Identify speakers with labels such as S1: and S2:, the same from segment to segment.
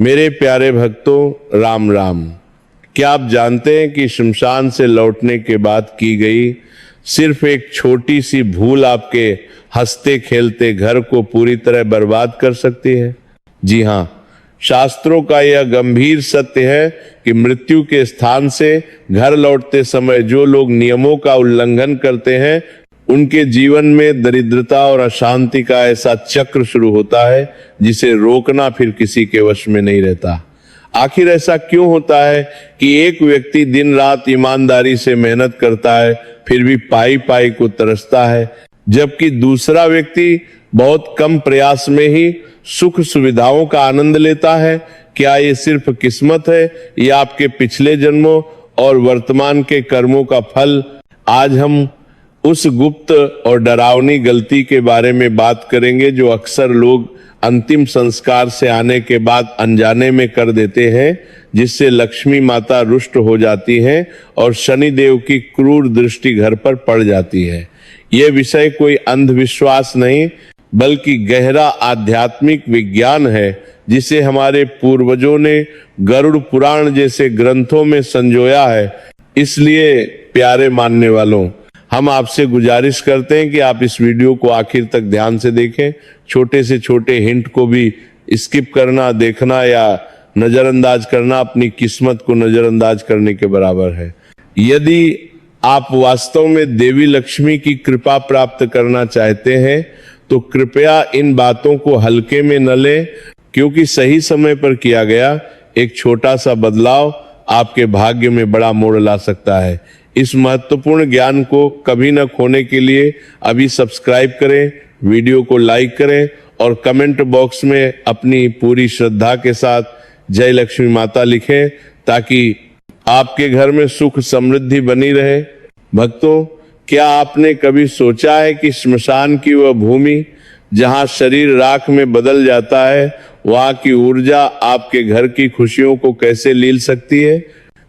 S1: मेरे प्यारे भक्तों, राम राम। क्या आप जानते हैं कि शमशान से लौटने के बाद की गई सिर्फ एक छोटी सी भूल आपके हंसते खेलते घर को पूरी तरह बर्बाद कर सकती है? जी हां, शास्त्रों का यह गंभीर सत्य है कि मृत्यु के स्थान से घर लौटते समय जो लोग नियमों का उल्लंघन करते हैं, उनके जीवन में दरिद्रता और अशांति का ऐसा चक्र शुरू होता है जिसे रोकना फिर किसी के वश में नहीं रहता। आखिर ऐसा क्यों होता है कि एक व्यक्ति दिन रात ईमानदारी से मेहनत करता है, फिर भी पाई पाई को तरसता है, जबकि दूसरा व्यक्ति बहुत कम प्रयास में ही सुख सुविधाओं का आनंद लेता है? क्या ये सिर्फ किस्मत है या आपके पिछले जन्मों और वर्तमान के कर्मों का फल? आज हम उस गुप्त और डरावनी गलती के बारे में बात करेंगे जो अक्सर लोग अंतिम संस्कार से आने के बाद अनजाने में कर देते हैं, जिससे लक्ष्मी माता रुष्ट हो जाती है और शनि देव की क्रूर दृष्टि घर पर पड़ जाती है। यह विषय कोई अंधविश्वास नहीं बल्कि गहरा आध्यात्मिक विज्ञान है, जिसे हमारे पूर्वजों ने गरुड़ पुराण जैसे ग्रंथों में संजोया है। इसलिए प्यारे मानने वालों, हम आपसे गुजारिश करते हैं कि आप इस वीडियो को आखिर तक ध्यान से देखें। छोटे से छोटे हिंट को भी स्किप करना, देखना या नजरअंदाज करना अपनी किस्मत को नजरअंदाज करने के बराबर है। यदि आप वास्तव में देवी लक्ष्मी की कृपा प्राप्त करना चाहते हैं तो कृपया इन बातों को हल्के में न लें, क्योंकि सही समय पर किया गया एक छोटा सा बदलाव आपके भाग्य में बड़ा मोड़ ला सकता है। इस महत्वपूर्ण ज्ञान को कभी न खोने के लिए अभी सब्सक्राइब करें, वीडियो को लाइक करें और कमेंट बॉक्स में अपनी पूरी श्रद्धा के साथ जय लक्ष्मी माता लिखें, ताकि आपके घर में सुख समृद्धि बनी रहे। भक्तों, क्या आपने कभी सोचा है कि श्मशान की वह भूमि जहां शरीर राख में बदल जाता है, वहां की ऊर्जा आपके घर की खुशियों को कैसे लील सकती है?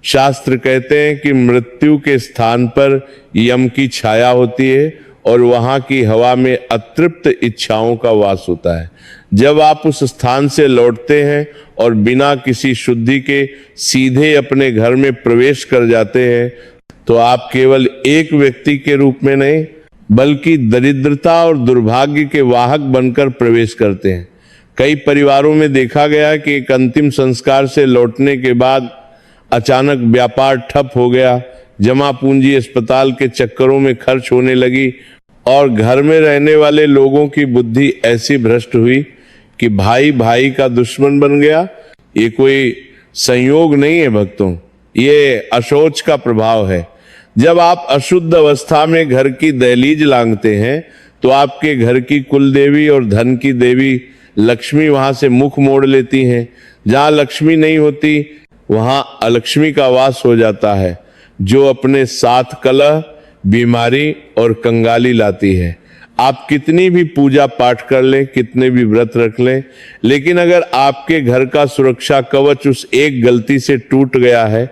S1: शास्त्र कहते हैं कि मृत्यु के स्थान पर यम की छाया होती है और वहां की हवा में अतृप्त इच्छाओं का वास होता है। जब आप उस स्थान से लौटते हैं और बिना किसी शुद्धि के सीधे अपने घर में प्रवेश कर जाते हैं, तो आप केवल एक व्यक्ति के रूप में नहीं बल्कि दरिद्रता और दुर्भाग्य के वाहक बनकर प्रवेश करते हैं। कई परिवारों में देखा गया कि एक अंतिम संस्कार से लौटने के बाद अचानक व्यापार ठप हो गया, जमा पूंजी अस्पताल के चक्करों में खर्च होने लगी और घर में रहने वाले लोगों की बुद्धि ऐसी भ्रष्ट हुई कि भाई भाई का दुश्मन बन गया। ये कोई संयोग नहीं है भक्तों, ये अशोच का प्रभाव है। जब आप अशुद्ध अवस्था में घर की दहलीज लांघते हैं तो आपके घर की कुल देवी और धन की देवी लक्ष्मी वहां से मुख मोड़ लेती हैं। जहां लक्ष्मी नहीं होती वहां अलक्ष्मी का वास हो जाता है, जो अपने साथ कलह, बीमारी और कंगाली लाती है। आप कितनी भी पूजा पाठ कर लें, कितने भी व्रत रख लें, लेकिन अगर आपके घर का सुरक्षा कवच उस एक गलती से टूट गया है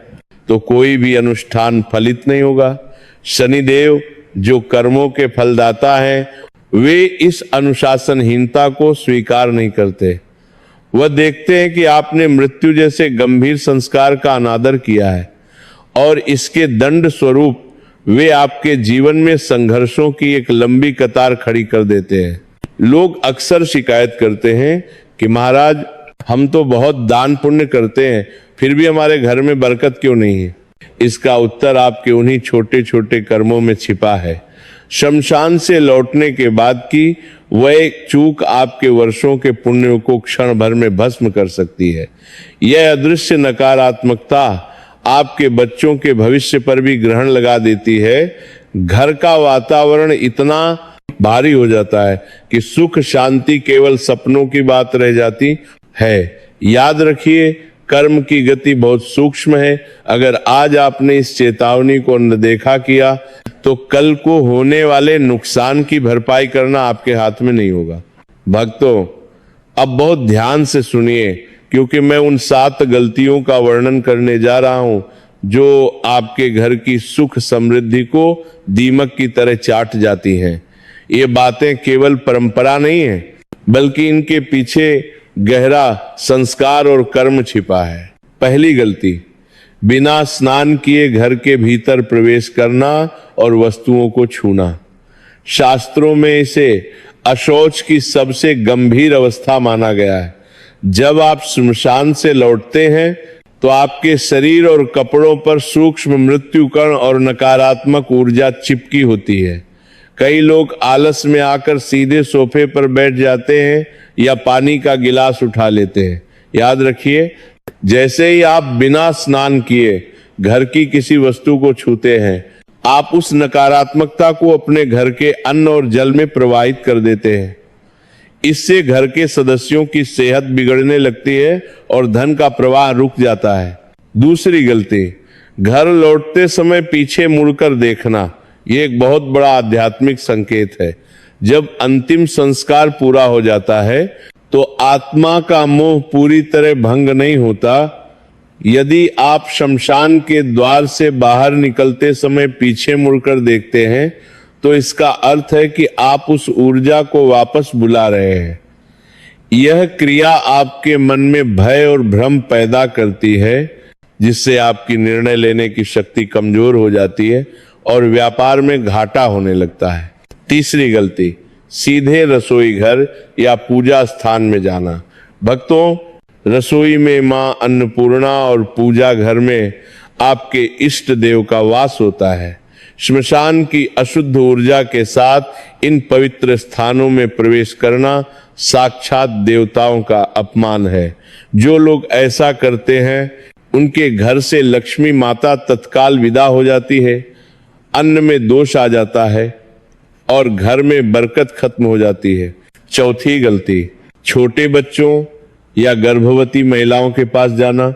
S1: तो कोई भी अनुष्ठान फलित नहीं होगा। शनिदेव जो कर्मों के फलदाता हैं, वे इस अनुशासनहीनता को स्वीकार नहीं करते। वह देखते हैं कि आपने मृत्यु जैसे गंभीर संस्कार का अनादर किया है और इसके दंड स्वरूप वे आपके जीवन में संघर्षों की एक लंबी कतार खड़ी कर देते हैं। लोग अक्सर शिकायत करते हैं कि महाराज, हम तो बहुत दान पुण्य करते हैं, फिर भी हमारे घर में बरकत क्यों नहीं है? इसका उत्तर आपके उन्हीं छोटे छोटे कर्मों में छिपा है। शमशान से लौटने के बाद की वह एक चूक आपके वर्षों के पुण्यों को क्षण भर में भस्म कर सकती है। यह अदृश्य नकारात्मकता आपके बच्चों के भविष्य पर भी ग्रहण लगा देती है। घर का वातावरण इतना भारी हो जाता है कि सुख शांति केवल सपनों की बात रह जाती है। याद रखिए, कर्म की गति बहुत सूक्ष्म है। अगर आज आपने इस चेतावनी को अनदेखा किया तो कल को होने वाले नुकसान की भरपाई करना आपके हाथ में नहीं होगा। भक्तों, अब बहुत ध्यान से सुनिए, क्योंकि मैं उन 7 गलतियों का वर्णन करने जा रहा हूं जो आपके घर की सुख समृद्धि को दीमक की तरह चाट जाती हैं। ये बातें केवल परंपरा नहीं है, बल्कि इनके पीछे गहरा संस्कार और कर्म छिपा है। पहली गलती, बिना स्नान किए घर के भीतर प्रवेश करना और वस्तुओं को छूना। शास्त्रों में इसे अशौच की सबसे गंभीर अवस्था माना गया है। जब आप श्मशान से लौटते हैं तो आपके शरीर और कपड़ों पर सूक्ष्म मृत्यु कण और नकारात्मक ऊर्जा चिपकी होती है। कई लोग आलस में आकर सीधे सोफे पर बैठ जाते हैं या पानी का गिलास उठा लेते हैं। याद रखिए, जैसे ही आप बिना स्नान किए घर की किसी वस्तु को छूते हैं, आप उस नकारात्मकता को अपने घर के अन्न और जल में प्रवाहित कर देते हैं। इससे घर के सदस्यों की सेहत बिगड़ने लगती है और धन का प्रवाह रुक जाता है। दूसरी गलती, घर लौटते समय पीछे मुड़कर देखना। यह एक बहुत बड़ा आध्यात्मिक संकेत है। जब अंतिम संस्कार पूरा हो जाता है तो आत्मा का मोह पूरी तरह भंग नहीं होता। यदि आप शमशान के द्वार से बाहर निकलते समय पीछे मुड़कर देखते हैं तो इसका अर्थ है कि आप उस ऊर्जा को वापस बुला रहे हैं। यह क्रिया आपके मन में भय और भ्रम पैदा करती है, जिससे आपकी निर्णय लेने की शक्ति कमजोर हो जाती है और व्यापार में घाटा होने लगता है। तीसरी गलती, सीधे रसोई घर या पूजा स्थान में जाना। भक्तों, रसोई में मां अन्नपूर्णा और पूजा घर में आपके इष्ट देव का वास होता है। श्मशान की अशुद्ध ऊर्जा के साथ इन पवित्र स्थानों में प्रवेश करना साक्षात देवताओं का अपमान है। जो लोग ऐसा करते हैं उनके घर से लक्ष्मी माता तत्काल विदा हो जाती है, अन्न में दोष आ जाता है और घर में बरकत खत्म हो जाती है। चौथी गलती, छोटे बच्चों या गर्भवती महिलाओं के पास जाना।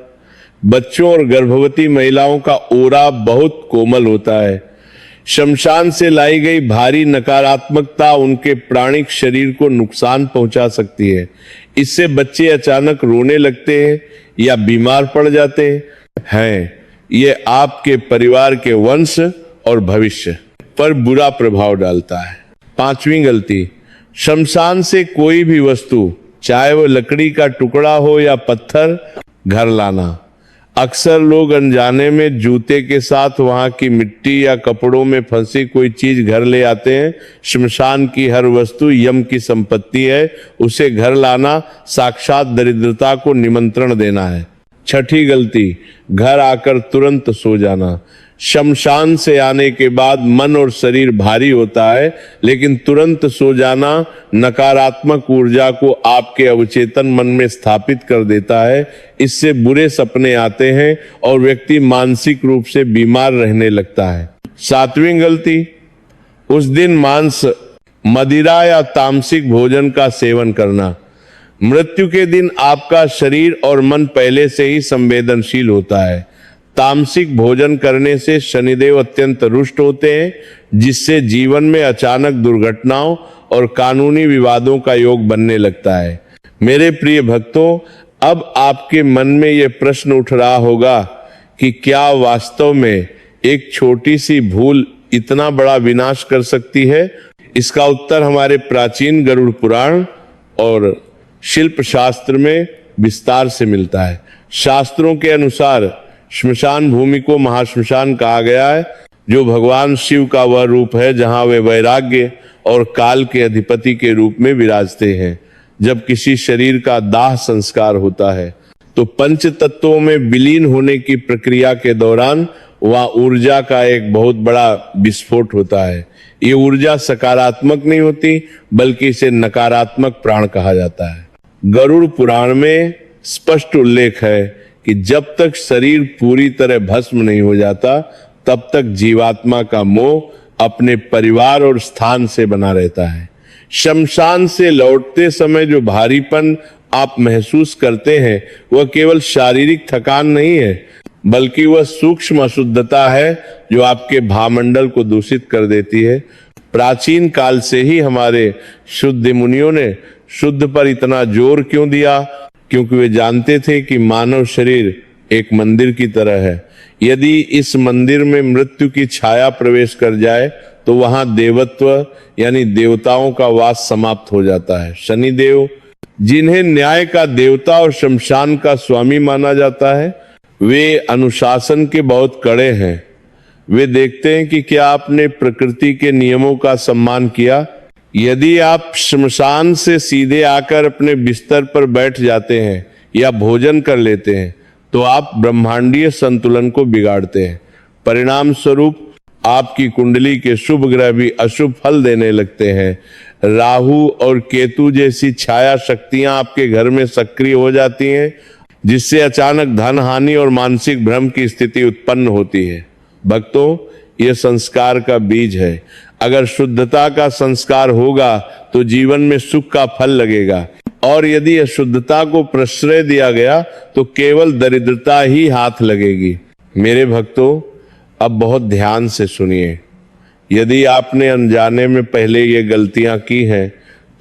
S1: बच्चों और गर्भवती महिलाओं का ओरा बहुत कोमल होता है। शमशान से लाई गई भारी नकारात्मकता उनके प्राणिक शरीर को नुकसान पहुंचा सकती है। इससे बच्चे अचानक रोने लगते हैं या बीमार पड़ जाते हैं। ये आपके परिवार के वंश और भविष्य पर बुरा प्रभाव डालता है। पांचवी गलती, शमशान से कोई भी वस्तु, चाहे वो लकड़ी का टुकड़ा हो या पत्थर, घर लाना। अक्सर लोग अनजाने में जूते के साथ वहां की मिट्टी या कपड़ों में फंसी कोई चीज घर ले आते हैं। श्मशान की हर वस्तु यम की संपत्ति है। उसे घर लाना साक्षात दरिद्रता को निमंत्रण देना है। छठी गलती, घर आकर तुरंत सो जाना। शमशान से आने के बाद मन और शरीर भारी होता है, लेकिन तुरंत सो जाना नकारात्मक ऊर्जा को आपके अवचेतन मन में स्थापित कर देता है। इससे बुरे सपने आते हैं और व्यक्ति मानसिक रूप से बीमार रहने लगता है। सातवीं गलती, उस दिन मांस, मदिरा या तामसिक भोजन का सेवन करना। मृत्यु के दिन आपका शरीर और मन पहले से ही संवेदनशील होता है। तामसिक भोजन करने से शनिदेव अत्यंत रुष्ट होते हैं, जिससे जीवन में अचानक दुर्घटनाओं और कानूनी विवादों का योग बनने लगता है। मेरे प्रिय भक्तों, अब आपके मन में यह प्रश्न उठ रहा होगा कि क्या वास्तव में एक छोटी सी भूल इतना बड़ा विनाश कर सकती है? इसका उत्तर हमारे प्राचीन गरुड़ पुराण और शिल्प शास्त्र में विस्तार से मिलता है। शास्त्रों के अनुसार श्मशान भूमि को महाश्मशान कहा गया है, जो भगवान शिव का वह रूप है जहां वे वैराग्य और काल के अधिपति के रूप में विराजते हैं। जब किसी शरीर का दाह संस्कार होता है तो पंच तत्वों में विलीन होने की प्रक्रिया के दौरान वह ऊर्जा का एक बहुत बड़ा विस्फोट होता है। ये ऊर्जा सकारात्मक नहीं होती, बल्कि इसे नकारात्मक प्राण कहा जाता है। गरुड़ पुराण में स्पष्ट उल्लेख है कि जब तक शरीर पूरी तरह भस्म नहीं हो जाता, तब तक जीवात्मा का मोह अपने परिवार और स्थान से बना रहता है। शमशान से लौटते समय जो भारीपन आप महसूस करते हैं, वह केवल शारीरिक थकान नहीं है, बल्कि वह सूक्ष्म अशुद्धता है जो आपके भावमंडल को दूषित कर देती है। प्राचीन काल से ही हमारे शुद्ध मुनियों ने शुद्ध पर इतना जोर क्यों दिया? क्योंकि वे जानते थे कि मानव शरीर एक मंदिर की तरह है। यदि इस मंदिर में मृत्यु की छाया प्रवेश कर जाए तो वहां देवत्व यानी देवताओं का वास समाप्त हो जाता है। शनिदेव जिन्हें न्याय का देवता और शमशान का स्वामी माना जाता है, वे अनुशासन के बहुत कड़े हैं। वे देखते हैं कि क्या आपने प्रकृति के नियमों का सम्मान किया। यदि आप शमशान से सीधे आकर अपने बिस्तर पर बैठ जाते हैं या भोजन कर लेते हैं तो आप ब्रह्मांडीय संतुलन को बिगाड़ते हैं। परिणाम स्वरूप आपकी कुंडली के शुभ ग्रह भी अशुभ फल देने लगते हैं। राहु और केतु जैसी छाया शक्तियां आपके घर में सक्रिय हो जाती हैं, जिससे अचानक धन हानि और मानसिक भ्रम की स्थिति उत्पन्न होती है। भक्तों, यह संस्कार का बीज है। अगर शुद्धता का संस्कार होगा तो जीवन में सुख का फल लगेगा, और यदि अशुद्धता को प्रश्रय दिया गया तो केवल दरिद्रता ही हाथ लगेगी। मेरे भक्तों, अब बहुत ध्यान से सुनिए। यदि आपने अनजाने में पहले ये गलतियां की हैं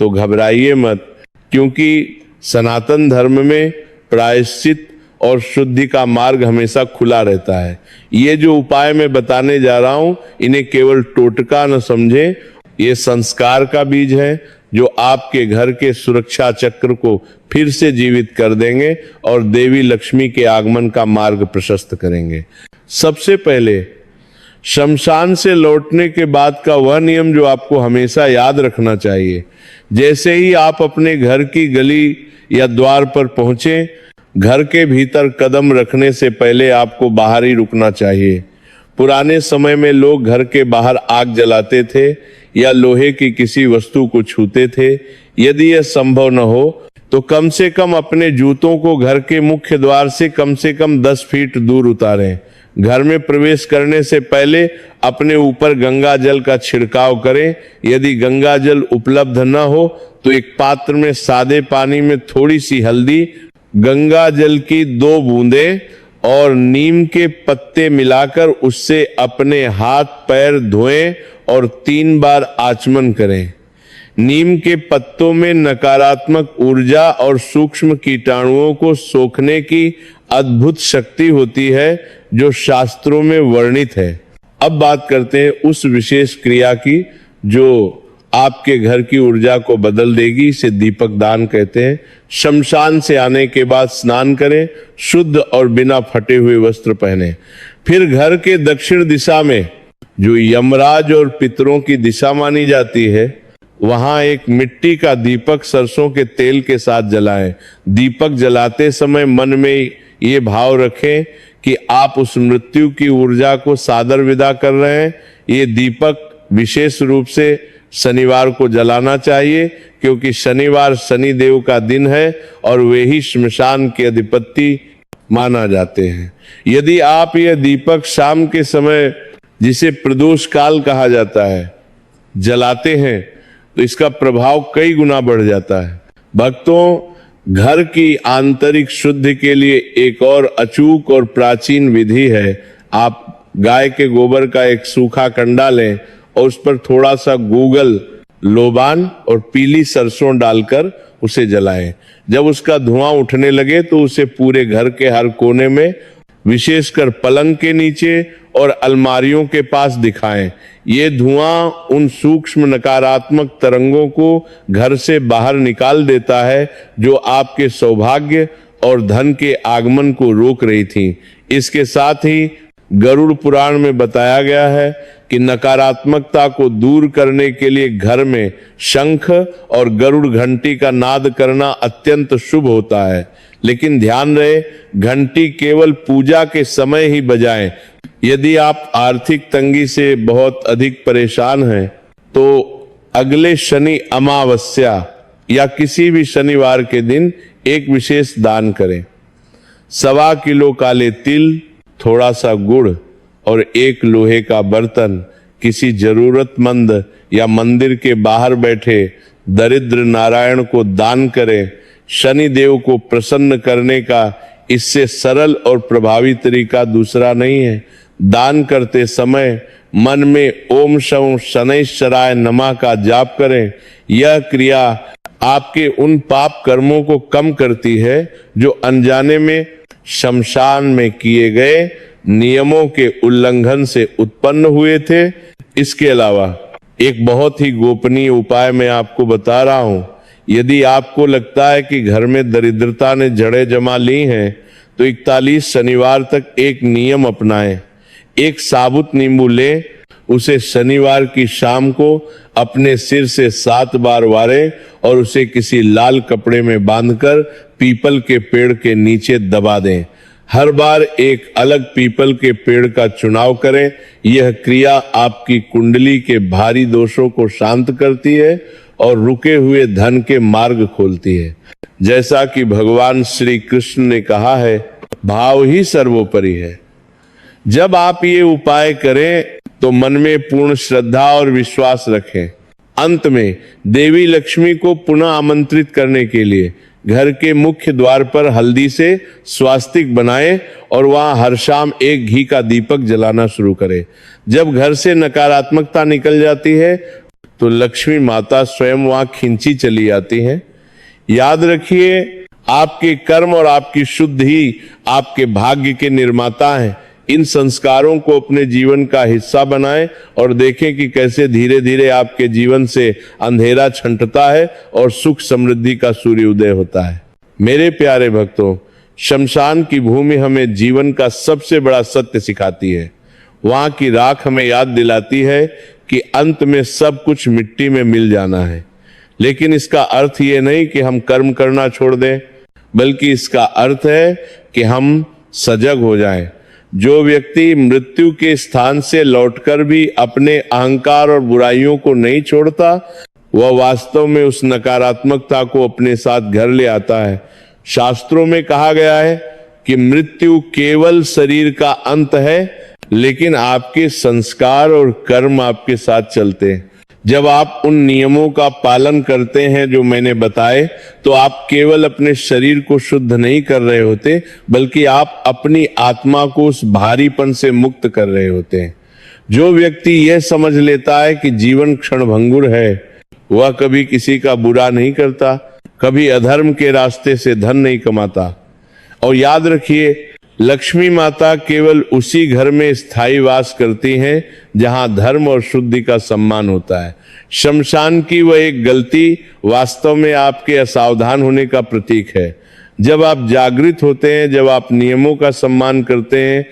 S1: तो घबराइए मत, क्योंकि सनातन धर्म में प्रायश्चित और शुद्धि का मार्ग हमेशा खुला रहता है। ये जो उपाय मैं बताने जा रहा हूं, इन्हें केवल टोटका न समझें। ये संस्कार का बीज है जो आपके घर के सुरक्षा चक्र को फिर से जीवित कर देंगे और देवी लक्ष्मी के आगमन का मार्ग प्रशस्त करेंगे। सबसे पहले शमशान से लौटने के बाद का वह नियम जो आपको हमेशा याद रखना चाहिए। जैसे ही आप अपने घर की गली या द्वार पर पहुंचे, घर के भीतर कदम रखने से पहले आपको बाहर ही रुकना चाहिए। पुराने समय में लोग घर के बाहर आग जलाते थे या लोहे की किसी वस्तु को छूते थे। यदि यह संभव न हो तो कम से कम अपने जूतों को घर के मुख्य द्वार से कम 10 फीट दूर उतारें। घर में प्रवेश करने से पहले अपने ऊपर गंगा जल का छिड़काव करें। यदि गंगा जल उपलब्ध न हो तो एक पात्र में सादे पानी में थोड़ी सी हल्दी, गंगा जल की 2 बूंदें और नीम के पत्ते मिलाकर उससे अपने हाथ पैर धोएं और 3 बार आचमन करें। नीम के पत्तों में नकारात्मक ऊर्जा और सूक्ष्म कीटाणुओं को सोखने की अद्भुत शक्ति होती है जो शास्त्रों में वर्णित है। अब बात करते हैं उस विशेष क्रिया की जो आपके घर की ऊर्जा को बदल देगी। इसे दीपक दान कहते हैं। शमशान से आने के बाद स्नान करें, शुद्ध और बिना फटे हुए वस्त्र पहने। फिर घर के दक्षिण दिशा में जो यमराज और पितरों की दिशा मानी जाती है, वहां एक मिट्टी का दीपक सरसों के तेल के साथ जलाएं। दीपक जलाते समय मन में ये भाव रखें कि आप उस मृत्यु की ऊर्जा को सादर विदा कर रहे हैं। ये दीपक विशेष रूप से शनिवार को जलाना चाहिए, क्योंकि शनिवार शनि देव का दिन है और वे ही श्मशान के अधिपति माना जाते हैं। यदि आप यह दीपक शाम के समय, जिसे प्रदोष काल कहा जाता है, जलाते हैं तो इसका प्रभाव कई गुना बढ़ जाता है। भक्तों, घर की आंतरिक शुद्धि के लिए एक और अचूक और प्राचीन विधि है। आप गाय के गोबर का एक सूखा कंडा लें और उस पर थोड़ा सा गूगल, लोबान और पीली सरसों डालकर उसे जलाएं। जब उसका धुआं उठने लगे तो उसे पूरे घर के हर कोने में, विशेषकर पलंग के नीचे और अलमारियों के पास दिखाएं। ये धुआं उन सूक्ष्म नकारात्मक तरंगों को घर से बाहर निकाल देता है जो आपके सौभाग्य और धन के आगमन को रोक रही थी। इसके साथ ही गरुड़ पुराण में बताया गया है कि नकारात्मकता को दूर करने के लिए घर में शंख और गरुड़ घंटी का नाद करना अत्यंत शुभ होता है। लेकिन ध्यान रहे, घंटी केवल पूजा के समय ही बजाएं। यदि आप आर्थिक तंगी से बहुत अधिक परेशान हैं तो अगले शनि अमावस्या या किसी भी शनिवार के दिन एक विशेष दान करें। 1.25 किलो काले तिल, थोड़ा सा गुड़ और 1 लोहे का बर्तन किसी जरूरतमंद या मंदिर के बाहर बैठे दरिद्र नारायण को दान करें। शनि देव को प्रसन्न करने का इससे सरल और प्रभावी तरीका दूसरा नहीं है। दान करते समय मन में ओम शं शनैश्चराय नमः का जाप करें। यह क्रिया आपके उन पाप कर्मों को कम करती है जो अनजाने में शमशान में किए गए नियमों के उल्लंघन से उत्पन्न हुए थे। इसके अलावा एक बहुत ही गोपनीय उपाय मैं आपको बता रहा हूं। यदि आपको लगता है कि घर में दरिद्रता ने जड़ें जमा ली हैं, तो 41 शनिवार तक एक नियम अपनाएं। एक साबुत नींबू लें, उसे शनिवार की शाम को अपने सिर से 7 बार वारें और उसे किसी लाल कपड़े में बांधकर पीपल के पेड़ के नीचे दबा दें। हर बार एक अलग पीपल के पेड़ का चुनाव करें। यह क्रिया आपकी कुंडली के भारी दोषों को शांत करती है और रुके हुए धन के मार्ग खोलती है। जैसा कि भगवान श्री कृष्ण ने कहा है, भाव ही सर्वोपरि है। जब आप ये उपाय करें तो मन में पूर्ण श्रद्धा और विश्वास रखें। अंत में देवी लक्ष्मी को पुनः आमंत्रित करने के लिए घर के मुख्य द्वार पर हल्दी से स्वास्तिक बनाएं और वहां हर शाम एक घी का दीपक जलाना शुरू करें। जब घर से नकारात्मकता निकल जाती है तो लक्ष्मी माता स्वयं वहां खिंची चली आती है। याद रखिए, आपके कर्म और आपकी शुद्धि ही आपके भाग्य के निर्माता हैं। इन संस्कारों को अपने जीवन का हिस्सा बनाएं और देखें कि कैसे धीरे धीरे आपके जीवन से अंधेरा छंटता है और सुख समृद्धि का सूर्य उदय होता है। मेरे प्यारे भक्तों, शमशान की भूमि हमें जीवन का सबसे बड़ा सत्य सिखाती है। वहां की राख हमें याद दिलाती है कि अंत में सब कुछ मिट्टी में मिल जाना है। लेकिन इसका अर्थ ये नहीं कि हम कर्म करना छोड़ दें, बल्कि इसका अर्थ है कि हम सजग हो जाएं। जो व्यक्ति मृत्यु के स्थान से लौटकर भी अपने अहंकार और बुराइयों को नहीं छोड़ता, वह वास्तव में उस नकारात्मकता को अपने साथ घर ले आता है। शास्त्रों में कहा गया है कि मृत्यु केवल शरीर का अंत है, लेकिन आपके संस्कार और कर्म आपके साथ चलते हैं। जब आप उन नियमों का पालन करते हैं जो मैंने बताए, तो आप केवल अपने शरीर को शुद्ध नहीं कर रहे होते, बल्कि आप अपनी आत्मा को उस भारीपन से मुक्त कर रहे होते हैं। जो व्यक्ति यह समझ लेता है कि जीवन क्षणभंगुर है, वह कभी किसी का बुरा नहीं करता, कभी अधर्म के रास्ते से धन नहीं कमाता। और याद रखिए, लक्ष्मी माता केवल उसी घर में स्थायी वास करती हैं जहां धर्म और शुद्धि का सम्मान होता है। शमशान की वह एक गलती वास्तव में आपके असावधान होने का प्रतीक है। जब आप जागृत होते हैं, जब आप नियमों का सम्मान करते हैं,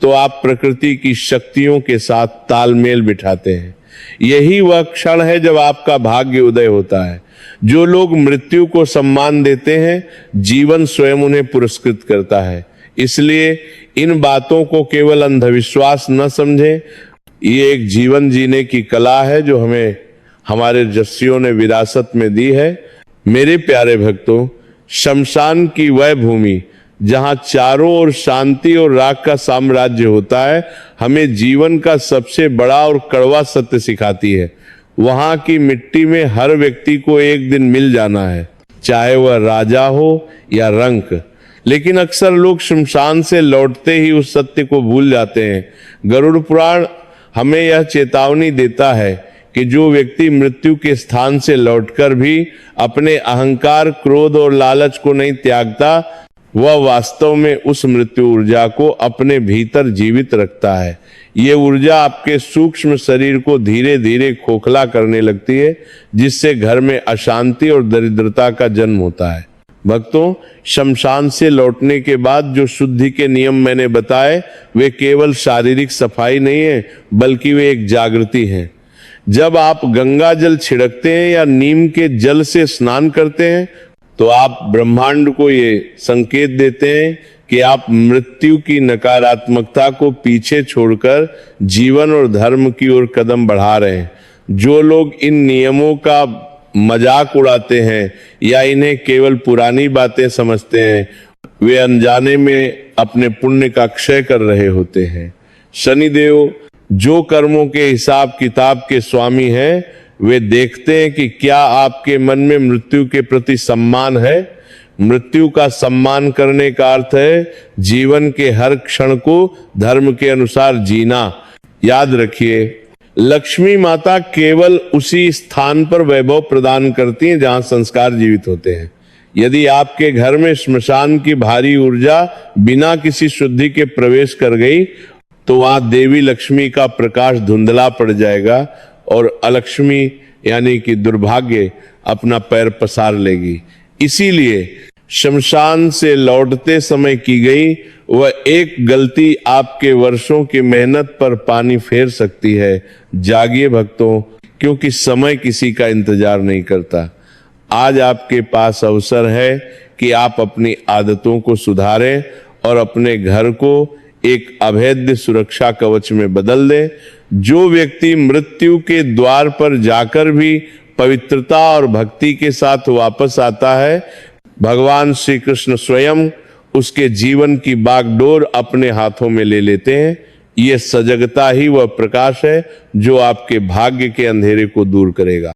S1: तो आप प्रकृति की शक्तियों के साथ तालमेल बिठाते हैं। यही वह क्षण है जब आपका भाग्य उदय होता है। जो लोग मृत्यु को सम्मान देते हैं, जीवन स्वयं उन्हें पुरस्कृत करता है। इसलिए इन बातों को केवल अंधविश्वास न समझें। ये एक जीवन जीने की कला है जो हमें हमारे ऋषियों ने विरासत में दी है। मेरे प्यारे भक्तों, शमशान की वह भूमि जहां चारों ओर शांति और राख का साम्राज्य होता है, हमें जीवन का सबसे बड़ा और कड़वा सत्य सिखाती है। वहां की मिट्टी में हर व्यक्ति को एक दिन मिल जाना है, चाहे वह राजा हो या रंक। लेकिन अक्सर लोग शमशान से लौटते ही उस सत्य को भूल जाते हैं। गरुड़ पुराण हमें यह चेतावनी देता है कि जो व्यक्ति मृत्यु के स्थान से लौटकर भी अपने अहंकार, क्रोध और लालच को नहीं त्यागता, वह वास्तव में उस मृत्यु ऊर्जा को अपने भीतर जीवित रखता है। ये ऊर्जा आपके सूक्ष्म शरीर को धीरे धीरे खोखला करने लगती है, जिससे घर में अशांति और दरिद्रता का जन्म होता है। भक्तों, शमशान से लौटने के बाद जो शुद्धि के नियम मैंने बताए, वे केवल शारीरिक सफाई नहीं है, बल्कि वे एक जागृति है। जब आप गंगा जल छिड़कते हैं या नीम के जल से स्नान करते हैं, तो आप ब्रह्मांड को ये संकेत देते हैं कि आप मृत्यु की नकारात्मकता को पीछे छोड़कर जीवन और धर्म की ओर कदम बढ़ा रहे हैं। जो लोग इन नियमों का मजाक उड़ाते हैं या इन्हें केवल पुरानी बातें समझते हैं, वे अनजाने में अपने पुण्य का क्षय कर रहे होते हैं। शनिदेव जो कर्मों के हिसाब किताब के स्वामी हैं, वे देखते हैं कि क्या आपके मन में मृत्यु के प्रति सम्मान है। मृत्यु का सम्मान करने का अर्थ है जीवन के हर क्षण को धर्म के अनुसार जीना। याद रखिए, लक्ष्मी माता केवल उसी स्थान पर वैभव प्रदान करती हैं जहां संस्कार जीवित होते हैं। यदि आपके घर में श्मशान की भारी ऊर्जा बिना किसी शुद्धि के प्रवेश कर गई, तो वहां देवी लक्ष्मी का प्रकाश धुंधला पड़ जाएगा और अलक्ष्मी यानी कि दुर्भाग्य अपना पैर पसार लेगी। इसीलिए शमशान से लौटते समय की गई वह एक गलती आपके वर्षों की मेहनत पर पानी फेर सकती है। जागिए भक्तों, क्योंकि समय किसी का इंतजार नहीं करता। आज आपके पास अवसर है कि आप अपनी आदतों को सुधारें और अपने घर को एक अभेद्य सुरक्षा कवच में बदल दें। जो व्यक्ति मृत्यु के द्वार पर जाकर भी पवित्रता और भक्ति के साथ वापस आता है, भगवान श्री कृष्ण स्वयं उसके जीवन की बागडोर अपने हाथों में ले लेते हैं। ये सजगता ही वह प्रकाश है जो आपके भाग्य के अंधेरे को दूर करेगा।